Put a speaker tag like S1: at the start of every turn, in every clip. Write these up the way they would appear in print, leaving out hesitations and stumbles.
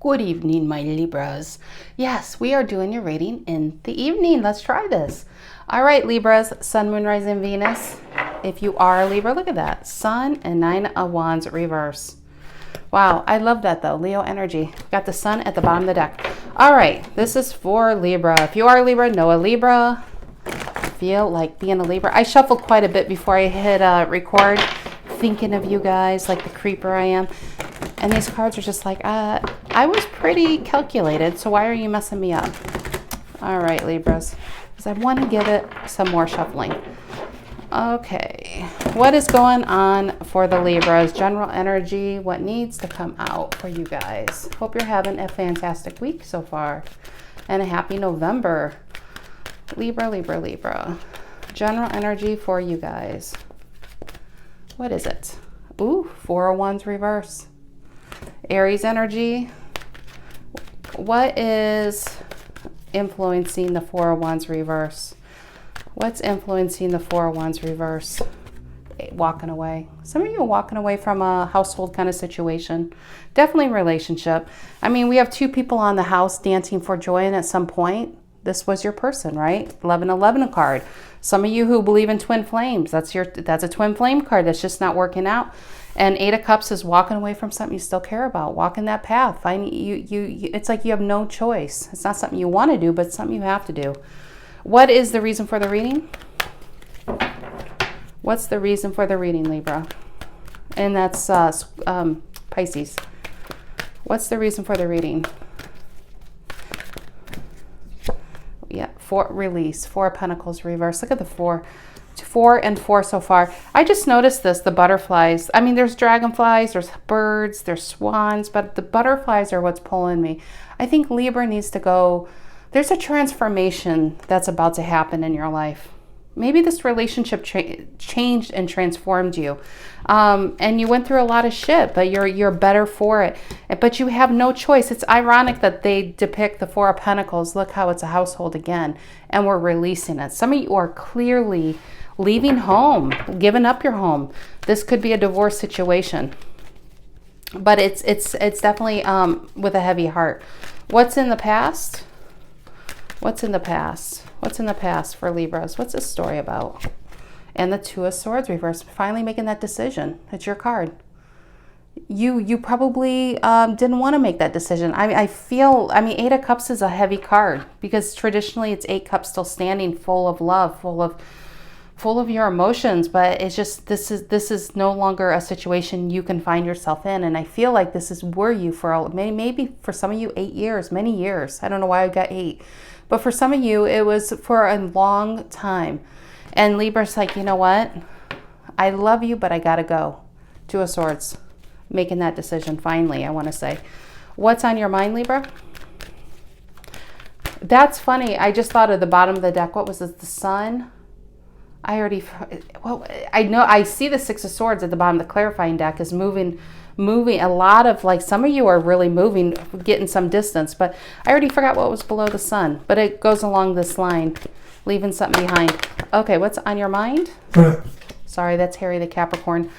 S1: Good evening, my Libras. Yes, we are doing your reading in the evening. Let's try this. All right, Libras, Sun, Moon, Rising, Venus. If you are a Libra, look at that. Sun and Nine of Wands reverse. Wow, I love that though. Leo energy. Got the Sun at the bottom of the deck. All right, this is for Libra. If you are a Libra, know a Libra. Feel like being a Libra. I shuffled quite a bit before I hit record, thinking of you guys like the creeper I am. And these cards are just like, I was pretty calculated, so why are you messing me up? All right, Libras, because I want to give it some more shuffling. Okay, what is going on for the Libras? General energy, what needs to come out for you guys? Hope you're having a fantastic week so far and a happy November. Libra, Libra, Libra. General energy for you guys. What is it? Ooh, Four of Wands reverse. Aries energy. What is influencing the Four of Wands reverse? What's influencing the Four of Wands reverse? Walking away. Some of you are walking away from a household kind of situation. Definitely relationship. I mean, we have two people on the house dancing for joy, and at some point, this was your person, right? 1111 card. Some of you who believe in twin flames, that's a twin flame card that's just not working out. And Eight of Cups is walking away from something you still care about, walking that path. It's like you have no choice. It's not something you want to do, but it's something you have to do. What is the reason for the reading? What's the reason for the reading, Libra? And that's Pisces. What's the reason for the reading? Yeah, release. Four of Pentacles reverse. Look at the four and four so far. I just noticed this, the butterflies. I mean, there's dragonflies, there's birds, there's swans, but the butterflies are what's pulling me. I think Libra needs to go. There's a transformation that's about to happen in your life. Maybe this relationship changed and transformed you. And you went through a lot of shit, but you're better for it. But you have no choice. It's ironic that they depict the Four of Pentacles. Look how it's a household again. And we're releasing it. Some of you are clearly leaving home, giving up your home. This could be a divorce situation. But it's definitely with a heavy heart. What's in the past? What's in the past? What's in the past for Libras? What's this story about? And the Two of Swords reverse, finally making that decision. It's your card. You probably didn't want to make that decision. I mean, Eight of Cups is a heavy card because traditionally it's Eight Cups still standing, full of love, full of your emotions. But it's just this is no longer a situation you can find yourself in. And I feel like this is were you for maybe for some of you 8 years, many years. I don't know why I got 8. But for some of you, it was for a long time. And Libra's like, you know what? I love you, but I got to go. Two of Swords. Making that decision finally, I want to say. What's on your mind, Libra? That's funny. I just thought of the bottom of the deck. What was this? The Sun? I know. I see the Six of Swords at the bottom of the clarifying deck is moving a lot of, like, some of you are really moving, getting some distance, but I already forgot what was below the Sun, but it goes along this line, leaving something behind. Okay, what's on your mind? Sorry, that's Harry the Capricorn.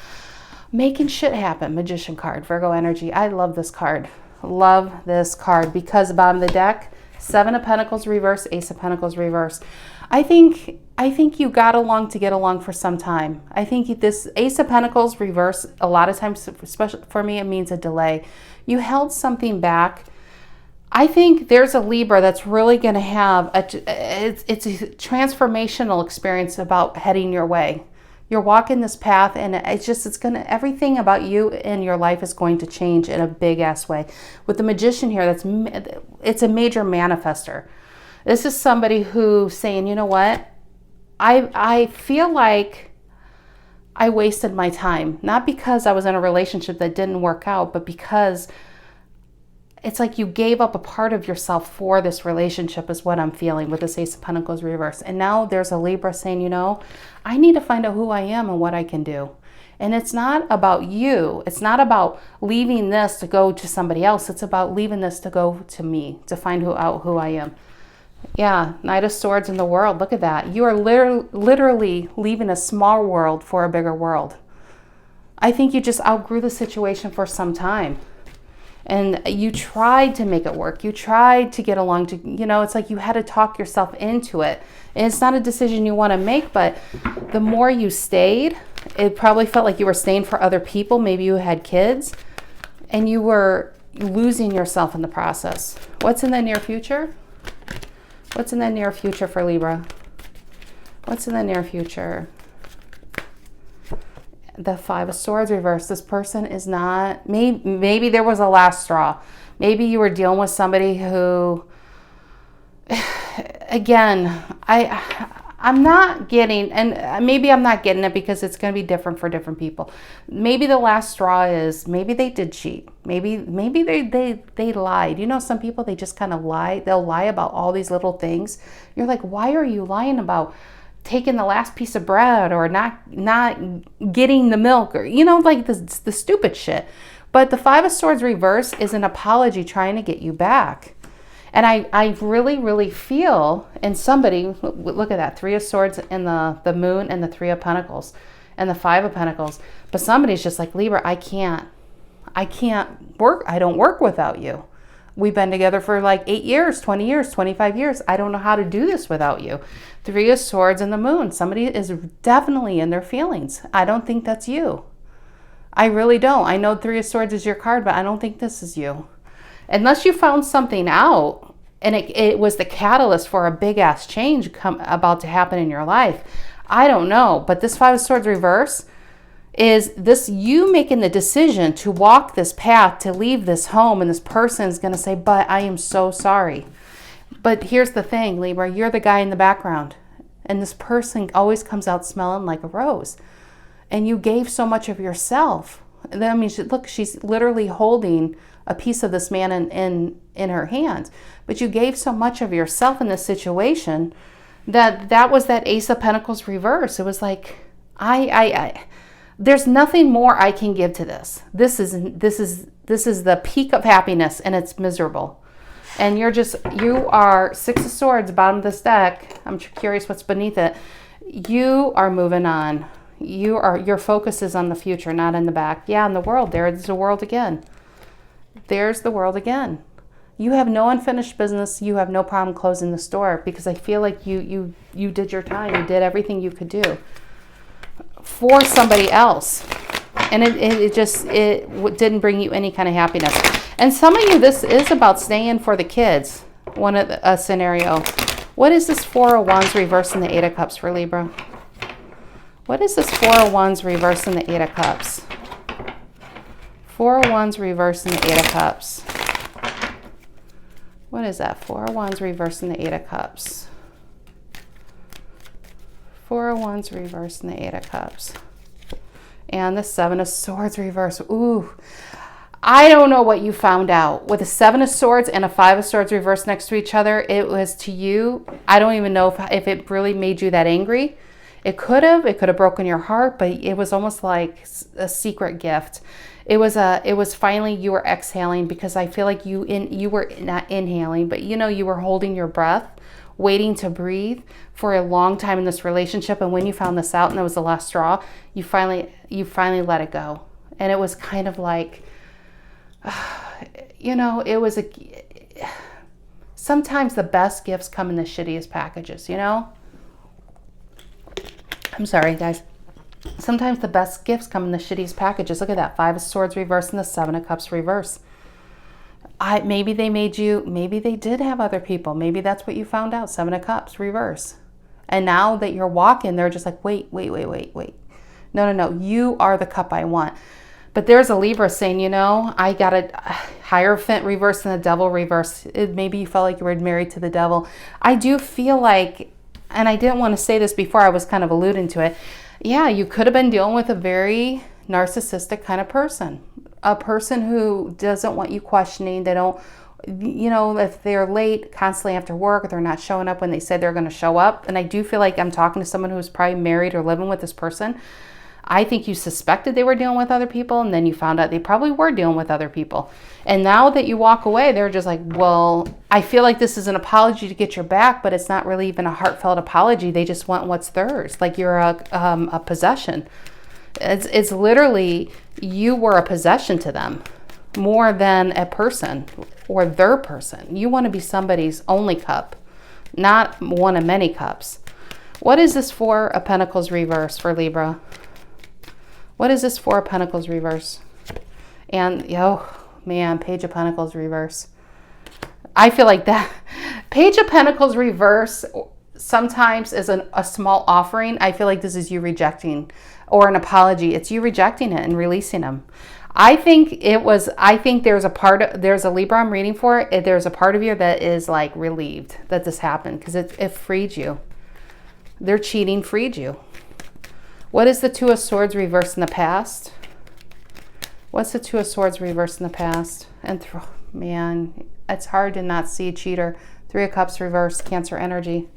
S1: Making shit happen, Magician card, Virgo energy. I love this card. Love this card because the bottom of the deck, Seven of Pentacles reverse, Ace of Pentacles reverse. I think you got along to get along for some time. I think this Ace of Pentacles reverse, a lot of times, especially for me, it means a delay. You held something back. I think there's a Libra that's really going to have it's a transformational experience about heading your way. You're walking this path, and everything about you in your life is going to change in a big ass way. With the Magician here, it's a major manifester. This is somebody who's saying, you know what? I feel like I wasted my time. Not because I was in a relationship that didn't work out, but because it's like you gave up a part of yourself for this relationship is what I'm feeling with this Ace of Pentacles reverse. And now there's a Libra saying, you know, I need to find out who I am and what I can do. And it's not about you. It's not about leaving this to go to somebody else. It's about leaving this to go to me, to find out who I am. Yeah, Knight of Swords in the world. Look at that. You are literally leaving a small world for a bigger world. I think you just outgrew the situation for some time. And you tried to make it work. You tried to get along to, it's like you had to talk yourself into it. And it's not a decision you want to make, but the more you stayed, it probably felt like you were staying for other people. Maybe you had kids and you were losing yourself in the process. What's in the near future? What's in the near future for Libra? What's in the near future? The Five of Swords reversed. This person is not, maybe there was a last straw. Maybe you were dealing with somebody who, again, I'm not getting, and maybe I'm not getting it because it's going to be different for different people. Maybe the last straw is, maybe they did cheat. Maybe they lied. Some people, they just kind of lie. They'll lie about all these little things. You're like, why are you lying about taking the last piece of bread or not getting the milk or, like the stupid shit. But the Five of Swords reverse is an apology trying to get you back. And I really, really feel in somebody, look at that, Three of Swords and the Moon and the Three of Pentacles and the Five of Pentacles. But somebody's just like, Libra, I can't work. I don't work without you. We've been together for like 8 years, 20 years, 25 years. I don't know how to do this without you. Three of Swords and the Moon. Somebody is definitely in their feelings. I don't think that's you. I really don't. I know Three of Swords is your card, but I don't think this is you. Unless you found something out and it was the catalyst for a big ass change about to happen in your life. I don't know. But this Five of Swords reverse is this you making the decision to walk this path, to leave this home, and this person is going to say, but I am so sorry. But here's the thing, Libra, you're the guy in the background, and this person always comes out smelling like a rose, and you gave so much of yourself. I mean, look, she's literally holding a piece of this man in her hands, but you gave so much of yourself in this situation that was that Ace of Pentacles reverse. It was like, there's nothing more I can give to this. This is the peak of happiness, and it's miserable. And you are Six of Swords, bottom of this deck. I'm curious what's beneath it. You are moving on. Your focus is on the future, not in the back. Yeah, in the world. There's the world again. There's the world again. You have no unfinished business. You have no problem closing the store because I feel like you did your time. You did everything you could do for somebody else, and it didn't bring you any kind of happiness. And some of you, this is about staying for the kids. A scenario. What is this Four of Wands reversing the Eight of Cups for Libra? What is this Four of Wands reversing the Eight of Cups? Four of Wands reversing the Eight of Cups. What is that? Four of Wands reversing the Eight of Cups. Four of Wands reversed and the Eight of Cups. And the Seven of Swords reversed. Ooh. I don't know what you found out. With a Seven of Swords and a Five of Swords reversed next to each other, it was to you, I don't even know if it really made you that angry. It could have broken your heart, but it was almost like a secret gift. It was finally you were exhaling, because I feel like you were not inhaling, but you were holding your breath, waiting to breathe for a long time in this relationship. And when you found this out and it was the last straw, you finally let it go. And it was kind of like, it was sometimes the best gifts come in the shittiest packages, I'm sorry, guys. Sometimes the best gifts come in the shittiest packages. Look at that. Five of Swords reverse and the Seven of Cups reverse. Maybe they did have other people. Maybe that's what you found out. Seven of Cups reverse. And now that you're walking, they're just like, wait. No. You are the cup I want. But there's a Libra saying, I got a Hierophant reverse and the Devil reverse. Maybe you felt like you were married to the devil. I do feel like, and I didn't want to say this before, I was kind of alluding to it. Yeah, you could have been dealing with a very narcissistic kind of person. A person who doesn't want you questioning. They don't, if they're late constantly after work, or they're not showing up when they said they're going to show up. And I do feel like I'm talking to someone who's probably married or living with this person. I think you suspected they were dealing with other people, and then you found out they probably were dealing with other people. And now that you walk away, they're just like, well, I feel like this is an apology to get your back, but it's not really even a heartfelt apology. They just want what's theirs. Like you're a possession. It's literally, you were a possession to them. more than a person or their person. You want to be somebody's only cup, not one of many cups. What is this Four of Pentacles reverse for Libra? What is this Four of Pentacles reverse? And, oh man, Page of Pentacles reverse. I feel like that Page of Pentacles reverse sometimes is a small offering. I feel like this is you rejecting, or an apology. It's you rejecting it and releasing them. I think there's a Libra I'm reading for. There's a part of you that is like relieved that this happened, because it freed you. Their cheating freed you. What is the Two of Swords reversed in the past? What's the Two of Swords reversed in the past? And man, it's hard to not see cheater. Three of Cups reversed, Cancer energy.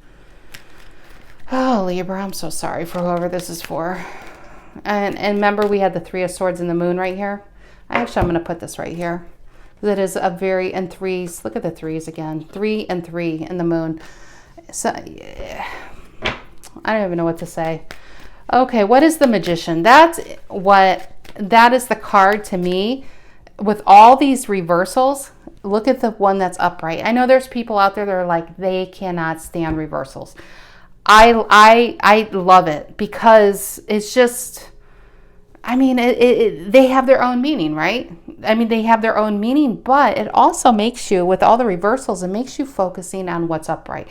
S1: Oh, Libra, I'm so sorry for whoever this is for. And remember, we had the Three of Swords in the moon right here. I'm going to put this right here. That is a very, and threes. Look at the threes again. 3 and 3 in the moon. So, yeah. I don't even know what to say. Okay, what is the Magician? That is the card to me. With all these reversals, look at the one that's upright. I know there's people out there that are like, they cannot stand reversals. I love it, because it's just, I mean, they have their own meaning, right? I mean, they have their own meaning, but it also makes you, with all the reversals, it makes you focusing on what's upright.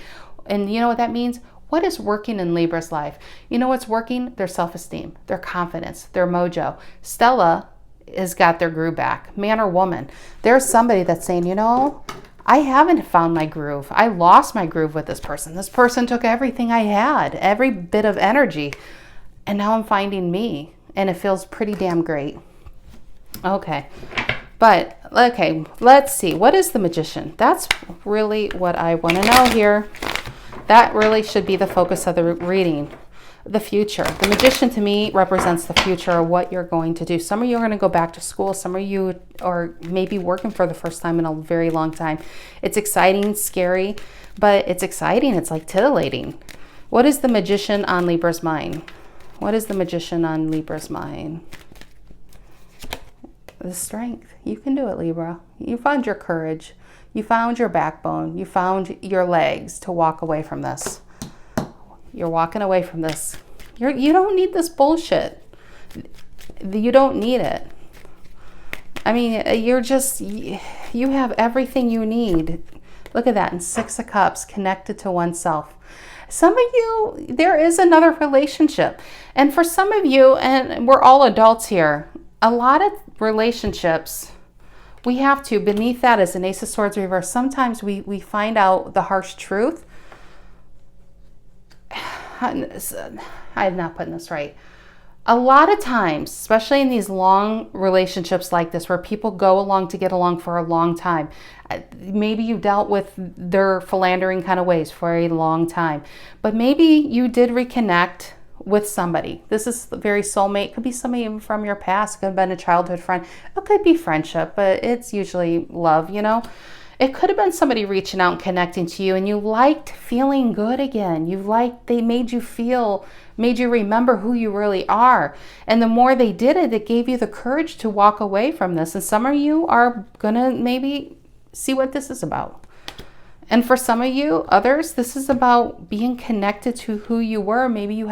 S1: And you know what that means? What is working in Libra's life? You know what's working? Their self-esteem, their confidence, their mojo. Stella has got their groove back, man or woman. There's somebody that's saying, you know, I haven't found my groove. I lost my groove with this person. This person took everything I had, every bit of energy, and now I'm finding me, and it feels pretty damn great. Okay, but okay, let's see. What is the Magician? That's really what I want to know here. That really should be the focus of the reading. The future. The Magician to me represents the future of what you're going to do. Some of you are going to go back to school. Some of you are maybe working for the first time in a very long time. It's exciting, scary, but it's exciting. It's like titillating. What is the Magician on Libra's mind? What is the Magician on Libra's mind? The strength. You can do it, Libra. You found your courage. You found your backbone. You found your legs to walk away from this. You're walking away from this. You don't need this bullshit. You don't need it. I mean, you have everything you need. Look at that, in Six of Cups, connected to oneself. Some of you, there is another relationship. And for some of you, and we're all adults here, a lot of relationships, we have to, beneath that is an Ace of Swords reverse. Sometimes we find out the harsh truth. I'm not putting this right. A lot of times, especially in these long relationships like this, where people go along to get along for a long time, maybe you dealt with their philandering kind of ways for a long time, but maybe you did reconnect with somebody. This is very soulmate. Could be somebody even from your past. Could have been a childhood friend. It could be friendship, but it's usually love, you know. It could have been somebody reaching out and connecting to you, and you liked feeling good again. They made you remember who you really are. And the more they did it, it gave you the courage to walk away from this. And some of you are gonna maybe see what this is about. And for some of you, others, this is about being connected to who you were. Maybe you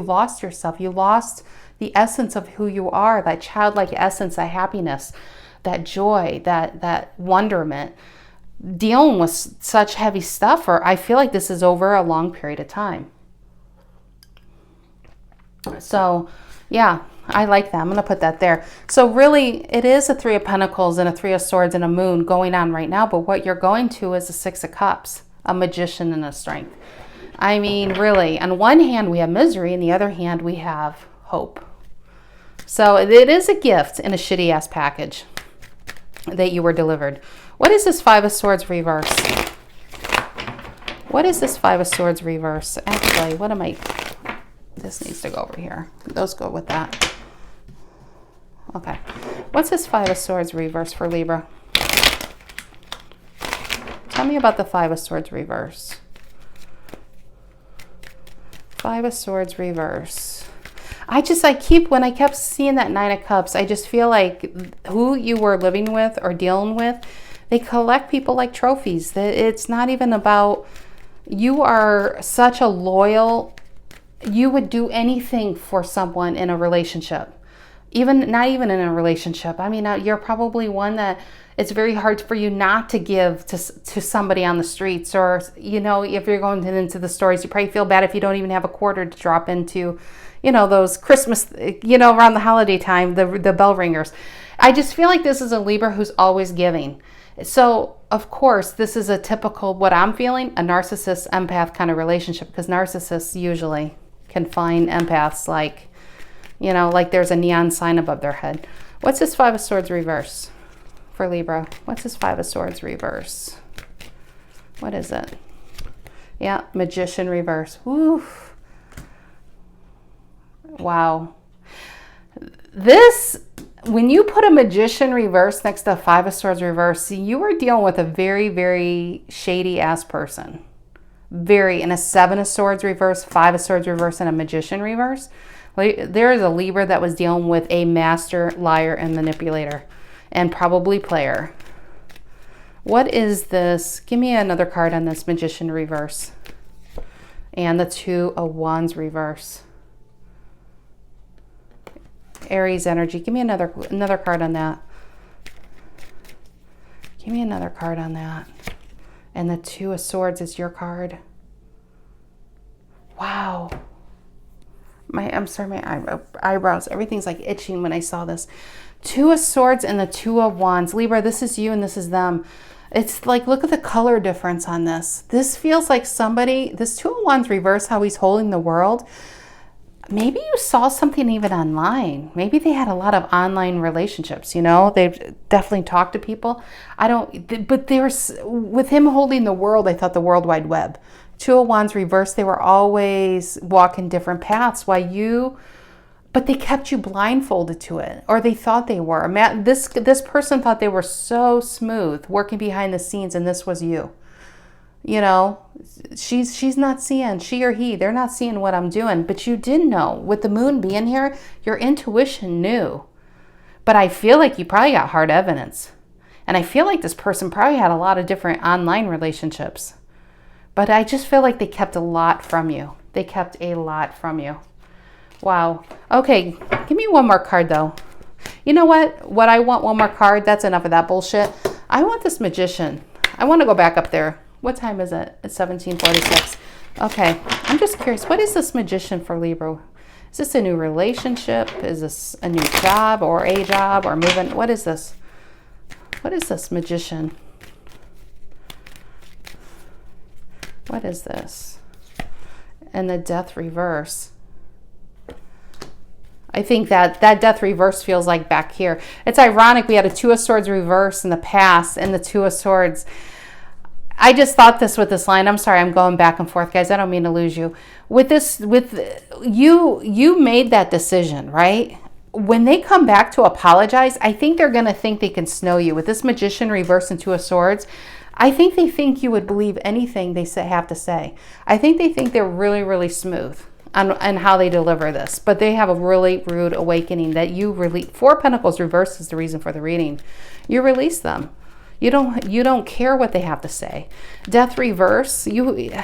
S1: lost yourself. You lost the essence of who you are, that childlike essence, that happiness, that joy, that wonderment. Dealing with such heavy stuff, or I feel like this is over a long period of time. So yeah, I like that. I'm going to put that there. So really, it is a Three of Pentacles and a Three of Swords and a Moon going on right now. But what you're going to is a Six of Cups, a Magician and a Strength. I mean, really, on one hand, we have misery. On the other hand, we have hope. So it is a gift in a shitty ass package that you were delivered. What is this Five of Swords reverse? What is this Five of Swords reverse? Actually, this needs to go over here. Those go with that. Okay. What's this Five of Swords reverse for Libra? Tell me about the Five of Swords reverse. Five of Swords reverse. when I kept seeing that Nine of Cups, I just feel like who you were living with or dealing with, they collect people like trophies. It's not even about, you are such a loyal, you would do anything for someone in a relationship. Not even in a relationship. I mean, you're probably one that it's very hard for you not to give to somebody on the streets, or, you know, if you're going into the stores, you probably feel bad if you don't even have a quarter to drop into, you know, those Christmas, you know, around the holiday time, the bell ringers. I just feel like this is a Libra who's always giving. So, of course, this is a typical, what I'm feeling, a narcissist empath kind of relationship, because narcissists usually can find empaths like, you know, like there's a neon sign above their head. What's this Five of Swords reverse for Libra? What's this Five of Swords reverse? What is it? Yeah, Magician reverse. Woo. Wow. This, when you put a Magician reverse next to a Five of Swords reverse, you are dealing with a very, very shady ass person. And a Seven of Swords reverse, Five of Swords reverse, and a Magician reverse. There is a Libra that was dealing with a master liar and manipulator, and probably player. What is this? Give me another card on this Magician reverse. And the Two of Wands reverse. Aries energy. Give me another card on that. Give me another card on that. And the Two of Swords is your card. Wow. I'm sorry, my eyebrows, everything's like itching when I saw this. Two of Swords and the Two of Wands. Libra, this is you and this is them. It's like, look at the color difference on this. This feels like somebody, this Two of Wands reverse, how he's holding the world. Maybe you saw something even online. Maybe they had a lot of online relationships, you know? They've definitely talked to people. But there's, with him holding the world, I thought the World Wide Web. Two of Wands reverse, they were always walking different paths. But they kept you blindfolded to it, or they thought they were. This person thought they were so smooth, working behind the scenes, and this was you. You know, she's not seeing, she or he, they're not seeing what I'm doing, but you did know. With the moon being here, your intuition knew. But I feel like you probably got hard evidence. And I feel like this person probably had a lot of different online relationships. But I just feel like they kept a lot from you. They kept a lot from you. Wow. Okay, give me one more card though. You know what? What I want, one more card. That's enough of that bullshit. I want this Magician. I want to go back up there. What time is it? It's 17:46. Okay, I'm just curious. What is this Magician for Libra? Is this a new relationship? Is this a new job or a job or moving? What is this? What is this Magician? What is this? And the Death reverse. I think that Death reverse feels like back here. It's ironic. We had a Two of Swords reverse in the past and the Two of Swords. I just thought this with this line. I'm sorry, I'm going back and forth, guys. I don't mean to lose you. With this, you made that decision, right? When they come back to apologize, I think they're going to think they can snow you. With this Magician reverse and Two of Swords, I think they think you would believe anything they have to say. I think they think they're really, really smooth on how they deliver this. But they have a really rude awakening that you release. Four of Pentacles reverse is the reason for the reading. You release them. You don't care what they have to say. Death reverse, what is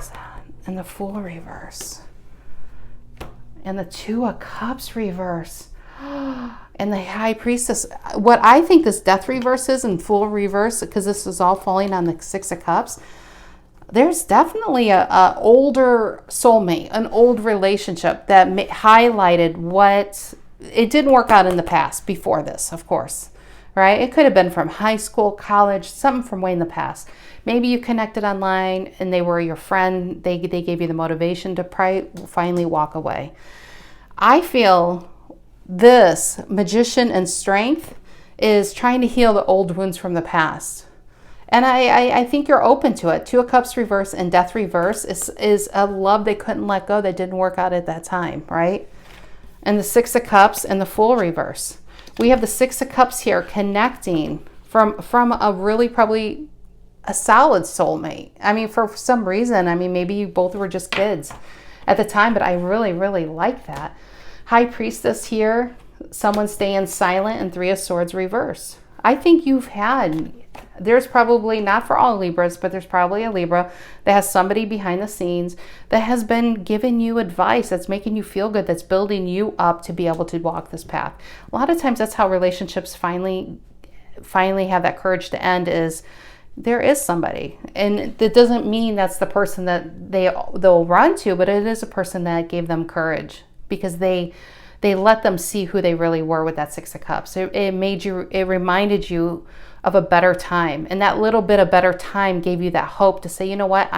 S1: that? And the Fool reverse. And the Two of Cups reverse. And the High Priestess. What I think this Death reverse is and Fool reverse, because this is all falling on the Six of Cups, there's definitely a older soulmate, an old relationship that highlighted what it didn't work out in the past before this, of course, right? It could have been from high school, college, something from way in the past. Maybe you connected online and they were your friend. They gave you the motivation to finally walk away. I feel this Magician and Strength is trying to heal the old wounds from the past. And I think you're open to it. Two of Cups reverse and Death reverse is a love they couldn't let go that didn't work out at that time, right? And the Six of Cups and the Fool reverse. We have the Six of Cups here connecting from a really probably a solid soulmate. I mean, for some reason, I mean, maybe you both were just kids. at the time, but I really, really like that. High Priestess here, someone staying silent, and Three of Swords reverse. I think there's probably, not for all Libras, but there's probably a Libra that has somebody behind the scenes that has been giving you advice, that's making you feel good, that's building you up to be able to walk this path. A lot of times that's how relationships finally have that courage to end, is there is somebody. And that doesn't mean that's the person that they'll run to, but it is a person that gave them courage, because they let them see who they really were with that Six of Cups. It reminded you of a better time. And that little bit of better time gave you that hope to say, you know what,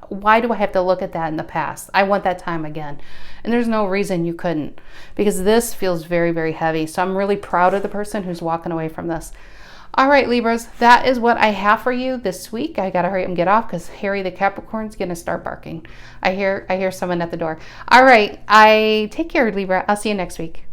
S1: why do I have to look at that in the past? I want that time again. And there's no reason you couldn't, because this feels very, very heavy. So I'm really proud of the person who's walking away from this. All right, Libras, that is what I have for you this week. I got to hurry up and get off because Harry the Capricorn's going to start barking. I hear someone at the door. All right, take care, Libra. I'll see you next week.